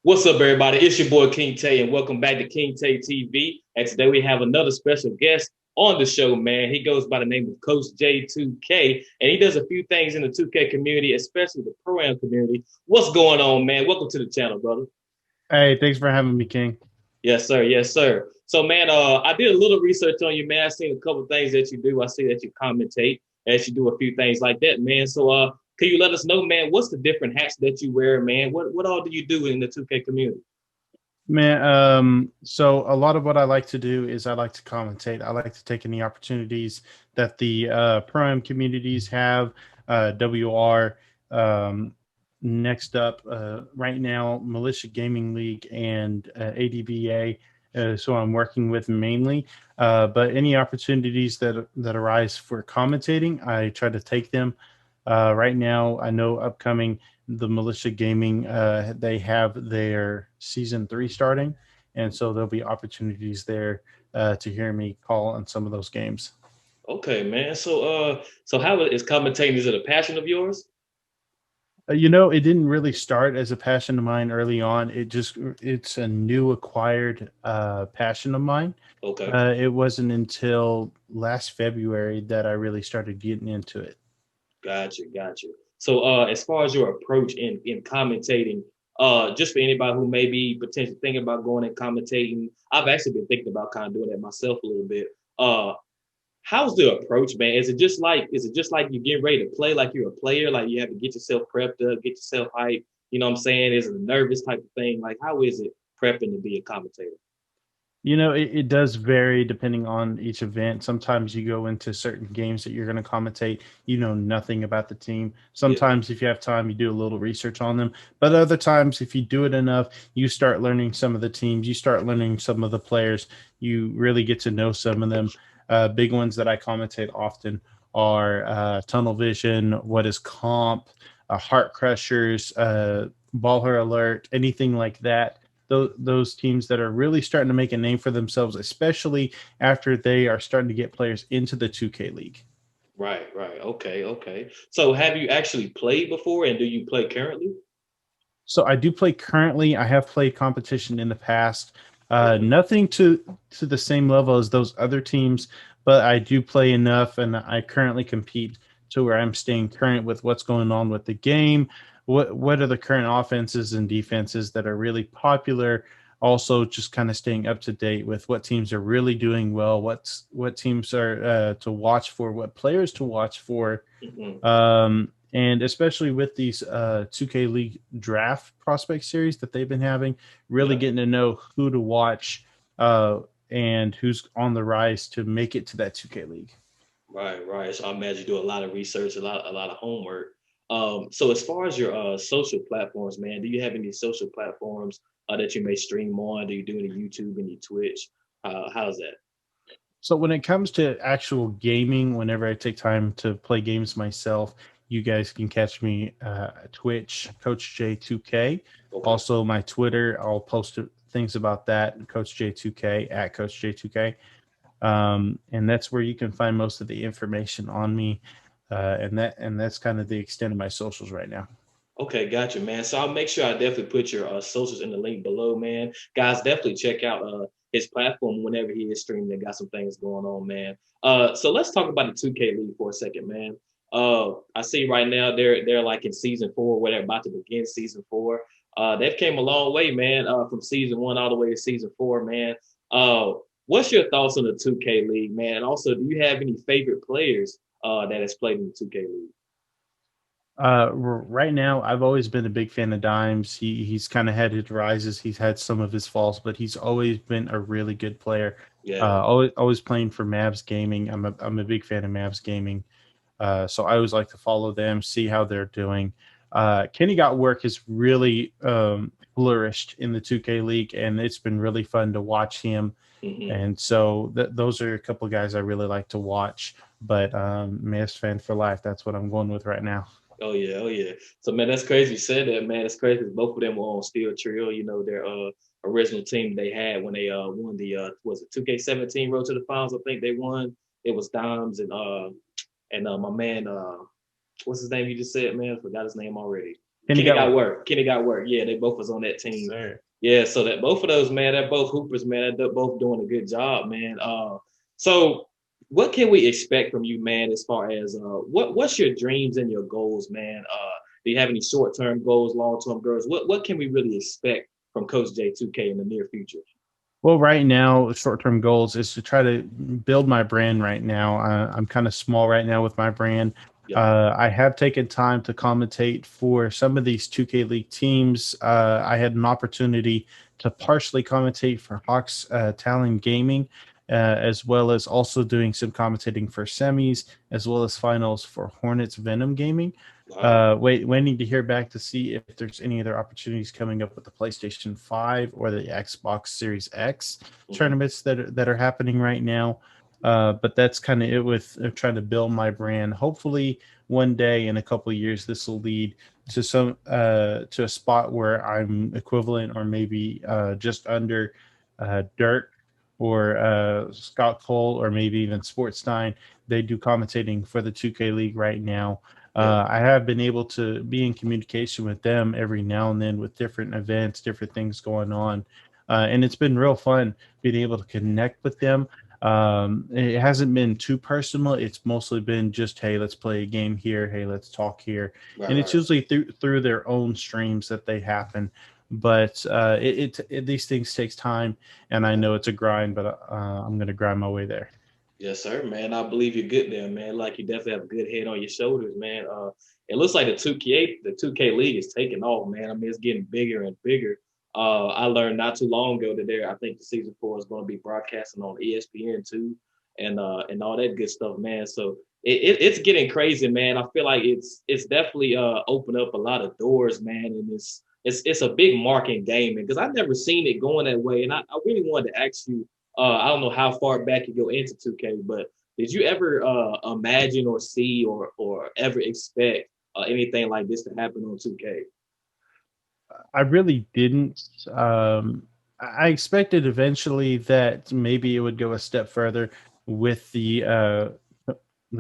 What's up, everybody? It's your boy King Tay, and welcome back to King Tay TV. And today we have another special guest on the show, man. He goes by the name of Coach J2K, and he does a few things in the 2K community, especially the Pro Am community. What's going on, man? Welcome to the channel, brother. Hey, thanks for having me, King. Yes, sir. Yes, sir. So, man, I did a little research on you, man. I seen a couple things that you do. I see that you commentate, and you do a few things like that, man. So, can you let us know, man, what's the different hats that you wear, man? What all do you do in the 2K community? Man, so a lot of what I like to do is I like to commentate. I like to take any opportunities that the Pro Am communities have. WR, next up, right now, Militia Gaming League and ADBA. So I'm working with mainly, but any opportunities that arise for commentating, I try to take them. Right now, I know upcoming the Militia Gaming, they have their season 3 starting, and so there'll be opportunities there to hear me call on some of those games. Okay, man. So how is commentating? Is it a passion of yours? It didn't really start as a passion of mine early on. It's a new acquired passion of mine. Okay, It wasn't until last February that I really started getting into it. gotcha. So, as far as your approach in commentating, just for anybody who may be potentially thinking about going and commentating, I've actually been thinking about kind of doing that myself a little bit. Uh, how's the approach, man? Is it just like you getting ready to play like you're a player, like you have to get yourself prepped up, get yourself hyped? You know what I'm saying? Is it a nervous type of thing? Like, how is it prepping to be a commentator? It does vary depending on each event. Sometimes you go into certain games that you're going to commentate, you know nothing about the team. Yeah. Sometimes, if you have time, you do a little research on them. But other times, if you do it enough, you start learning some of the teams, you start learning some of the players, you really get to know some of them. Big ones that I commentate often are Tunnel Vision, What is Comp, Heart Crushers, Baller Alert, anything like that. Those teams that are really starting to make a name for themselves, especially after they are starting to get players into the 2K league. Right. Okay. So, have you actually played before, and do you play currently? So I do play currently. I have played competition in the past. Okay. Nothing to the same level as those other teams, but I do play enough, and I currently compete to where I'm staying current with what's going on with the game. What are the current offenses and defenses that are really popular? Also, just kind of staying up to date with what teams are really doing well, what teams are to watch for, what players to watch for, Hmm. and especially with these 2K League draft prospect series that they've been having, really Yeah. getting to know who to watch uh, and who's on the rise to make it to that 2K League. Right. So I imagine you do a lot of research, a lot of homework. So as far as your social platforms, man, do you have any social platforms that you may stream on? Do you do any YouTube, any Twitch? How's that? So when it comes to actual gaming, whenever I take time to play games myself, you guys can catch me Twitch, Coach J2K. Okay. Also, my Twitter, I'll post things about that, Coach J2K at Coach J2K. And that's where you can find most of the information on me. And that's kind of the extent of my socials right now. Okay, gotcha, man. So I'll make sure I definitely put your socials in the link below, man. Guys, definitely check out his platform whenever he is streaming. They got some things going on, man. So let's talk about the 2K League for a second, man. I see right now they're like in season four, where they're about to begin season four. They've came a long way, man, from season one all the way to season four, man. Uh, what's your thoughts on the 2K League, man? And also, do you have any favorite players that has played in the 2K League? Right now, I've always been a big fan of Dimes. He's kind of had his rises. He's had some of his falls, but he's always been a really good player. Yeah. Always playing for Mavs Gaming. I'm a big fan of Mavs Gaming. So I always like to follow them, see how they're doing. Kenny Got Work has really flourished in the 2K League, and it's been really fun to watch him. Hmm. And so those are a couple of guys I really like to watch. But Mavs fan for life. That's what I'm going with right now. Oh yeah. So man, that's crazy you said that, man. It's crazy 'cause both of them were on Steel Trio, you know, their original team they had when they won the was it 2K17 road to the finals, I think they won. It was Dimes and my man what's his name you just said, man? I forgot his name already. Kenny Kenny got got work. work. Kenny got work. Yeah, they both was on that Yes, team. sir. Yeah, so that both of those, man, they're both hoopers, man. They're both doing a good job, man. So what can we expect from you, man, as far as what's your dreams and your goals, man? Do you have any short term goals, long term goals? What can we really expect from Coach J2K in the near future? Well, right now, short-term goals is to try to build my brand right now. I'm kind of small right now with my brand. Yeah. I have taken time to commentate for some of these 2K League teams. I had an opportunity to partially commentate for Hawks Talon Gaming, as well as also doing some commentating for semis, as well as finals for Hornets Venom Gaming. Wow. Waiting to hear back to see if there's any other opportunities coming up with the PlayStation 5 or the Xbox Series X Mhm. tournaments that are happening right now. But that's kind of it with trying to build my brand. Hopefully, one day in a couple of years, this will lead to some to a spot where I'm equivalent or maybe just under Dirk or Scott Cole or maybe even Sportstein. They do commentating for the 2K League right now. Yeah. I have been able to be in communication with them every now and then with different events, different things going on. And it's been real fun being able to connect with them. It hasn't been too personal. It's mostly been just, hey, let's play a game here. Hey, let's talk here. Right, And it's right. usually through their own streams that they happen. But these things takes time, and I Right. know it's a grind, but I'm going to grind my way there. Yes, sir, man. I believe you're good there, man. Like you definitely have a good head on your shoulders, man. It looks like the 2K league is taking off, man. I mean, it's getting bigger and bigger. I learned not too long ago that I think the season 4 is going to be broadcasting on ESPN too, and all that good stuff, man. So it's getting crazy, man. I feel like it's definitely opened up a lot of doors, man, and it's a big mark in gaming because I've never seen it going that way, and I really wanted to ask you I don't know how far back you go into 2K, but did you ever imagine or see or ever expect anything like this to happen on 2K? I really didn't. I expected eventually that maybe it would go a step further with the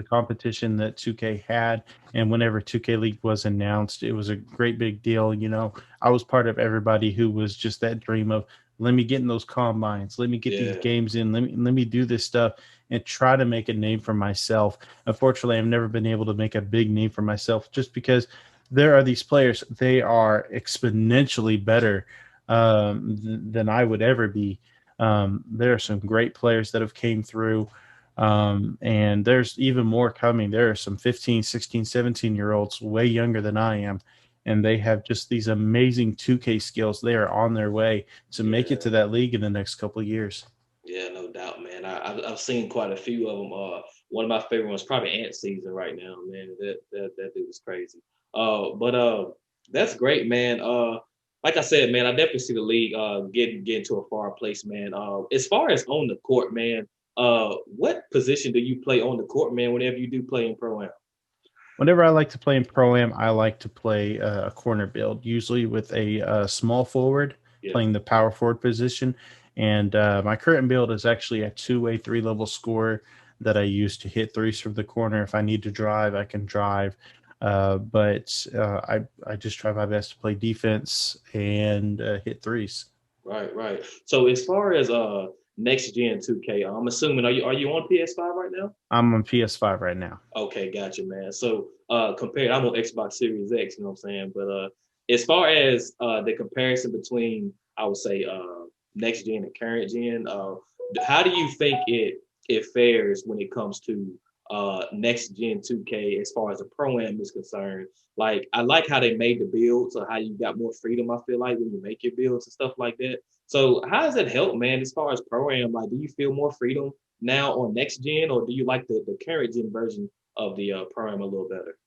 competition that 2K had, and whenever 2K League was announced, it was a great big deal. You know, I was part of everybody who was just that dream of let me get in those combines, let me get these Yeah, games in, let me do this stuff and try to make a name for myself. Unfortunately, I've never been able to make a big name for myself just because there are these players, they are exponentially better than I would ever be. There are some great players that have came through, and there's even more coming. There are some 15, 16, 17-year olds way younger than I am, and they have just these amazing 2K skills. They are on their way to make it to yeah, that league in the next couple of years. yeah, no doubt, man. I've seen quite a few of them. One of my favorite ones probably Ant Season right now, man. That dude is crazy. But that's great, man. Like I said, man, I definitely see the league getting to a far place, man. As far as on the court, man, what position do you play on the court, man? Whenever you do play in pro am? Whenever I like to play in Pro Am, I like to play a corner build, usually with a small forward Yeah. playing the power forward position. And my current build is actually a two-way, three-level scorer that I use to hit threes from the corner. If I need to drive, I can drive. But I just try my best to play defense and hit threes. Right, right. So as far as next gen 2K, I'm assuming are you on PS5 right now? I'm on PS5 right now. Okay, gotcha, man. So compared, I'm on Xbox Series X, you know what I'm saying? But as far as the comparison between I would say next gen and current gen, how do you think it fares when it comes to next gen 2K as far as the pro am is concerned? Like I like how they made the builds or how you got more freedom, I feel like when you make your builds and stuff like that. So how does that help, man, as far as pro am? Like do you feel more freedom now on next gen or do you like the current gen version of the Prime a little better?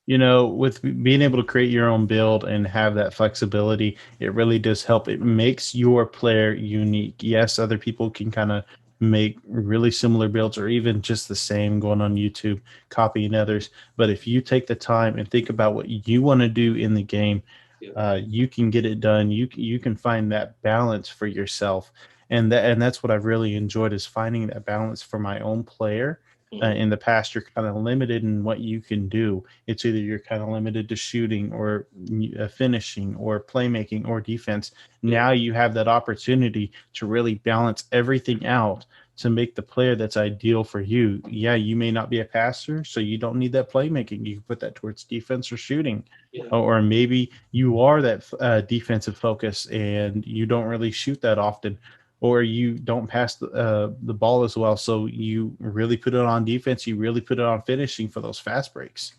You know, with being able to create your own build and have that flexibility, it really does help. It makes your player unique. Yes, other people can kind of make really similar builds or even just the same going on YouTube, copying others. But if you take the time and think about what you want to do in the game, Yeah, you can get it done. You can find that balance for yourself, and that's what I've really enjoyed is finding that balance for my own player In the past, you're kind of limited in what you can do. It's either you're kind of limited to shooting or finishing or playmaking or defense. Yeah. Now you have that opportunity to really balance everything out to make the player that's ideal for you. Yeah, you may not be a passer, so you don't need that playmaking. You can put that towards defense or shooting. Yeah. Or maybe you are that defensive focus and you don't really shoot that often, or you don't pass the ball as well. So you really put it on defense. You really put it on finishing for those fast breaks.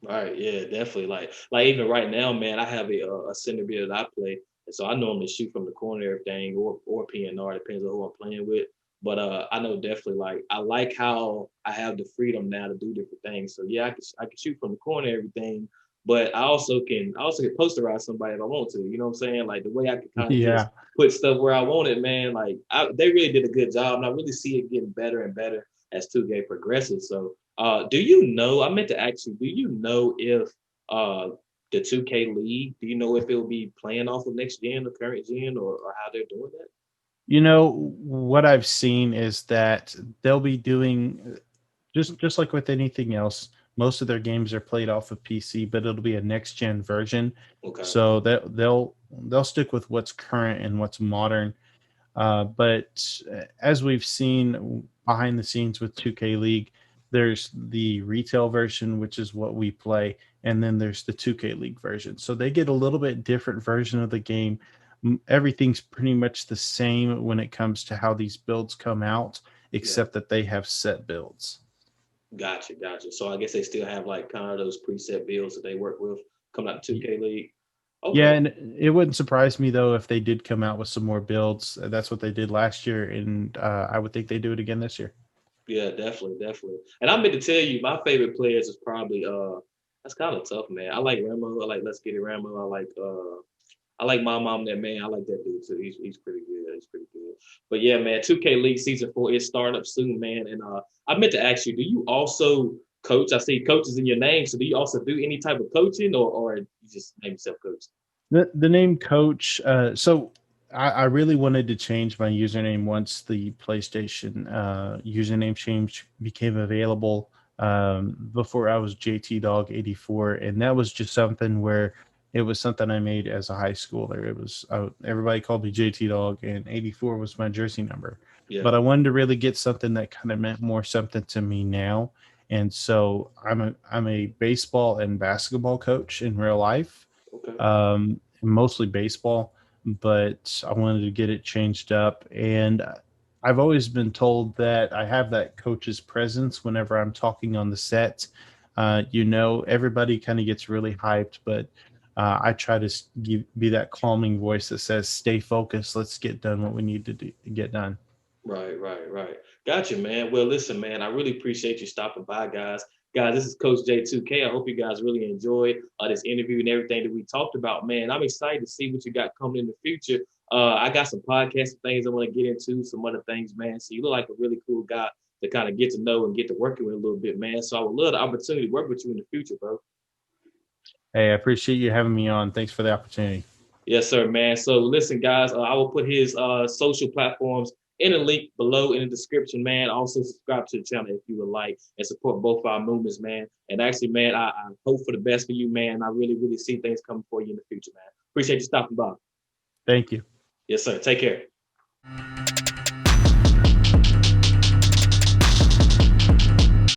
Right. Yeah, definitely. Like even right now, man, I have a center build that I play, and so I normally shoot from the corner, everything, or PNR, depends on who I'm playing with. But I know definitely like I like how I have the freedom now to do different things. So yeah, I can shoot from the corner, everything, but I also can posterize somebody if I want to. You know what I'm saying? Like the way I can kind of just Yeah. put stuff where I want it, man. Like they really did a good job, and I really see it getting better and better as 2K progresses. So do you know? I meant to ask you. Do you know if uh, the 2K League? Do you know if it will be playing off of next gen or current gen, or how they're doing that? You know, what I've seen is that they'll be doing just like with anything else. Most of their games are played off of PC, but it'll be a next gen version. Okay. So that they'll stick with what's current and what's modern. But as we've seen behind the scenes with 2K League, there's the retail version, which is what we play, and then there's the 2K League version. So they get a little bit different version of the game. Everything's pretty much the same when it comes to how these builds come out, Yeah. except that they have set builds. Gotcha. Gotcha. So I guess they still have like kind of those preset builds that they work with coming out to 2K League. Yeah, Okay. and it wouldn't surprise me though if they did come out with some more builds. That's what they did last year, and I would think they do it again this year. Yeah, definitely, definitely. And I meant to tell you, my favorite players is probably that's kind of tough, man. I like Ramo. I like Let's Get It Ramo. I like my mom that man. I like that dude too. He's pretty good. He's pretty good. But yeah, man, 2K League season 4 is starting up soon, man. And I meant to ask you, do you also coach? I see coaches in your name. So do you also do any type of coaching or you just name yourself coach? The name Coach. So I really wanted to change my username once the PlayStation username change became available. Before I was JT Dog 84, and that was just something where it was something I made as a high schooler. It was everybody called me JT Dog, and 84 was my jersey number. Yeah. But I wanted to really get something that kind of meant more something to me now, and so I'm a baseball and basketball coach in real life, Okay. mostly baseball, but I wanted to get it changed up. And I've always been told that I have that coach's presence whenever I'm talking on the set. Everybody kind of gets really hyped, but I try to be that calming voice that says, "Stay focused. Let's get done what we need to get done." Right, right, right. Gotcha, man. Well, listen, man, I really appreciate you stopping by, guys. Guys, this is Coach J2K. I hope you guys really enjoyed this interview and everything that we talked about, man. I'm excited to see what you got coming in the future. I got some podcasts and things I want to get into, some other things, man. So you look like a really cool guy to kind of get to know and get to working with a little bit, man. So I would love the opportunity to work with you in the future, bro. Hey, I appreciate you having me on. Thanks for the opportunity. Yes, sir, man. So listen, guys, I will put his social platforms in a link below in the description, man. Also subscribe to the channel if you would like and support both our movements, man. And actually, man, I hope for the best for you, man. I really, really see things coming for you in the future, man. Appreciate you stopping by. Thank you. Yes, sir. Take care.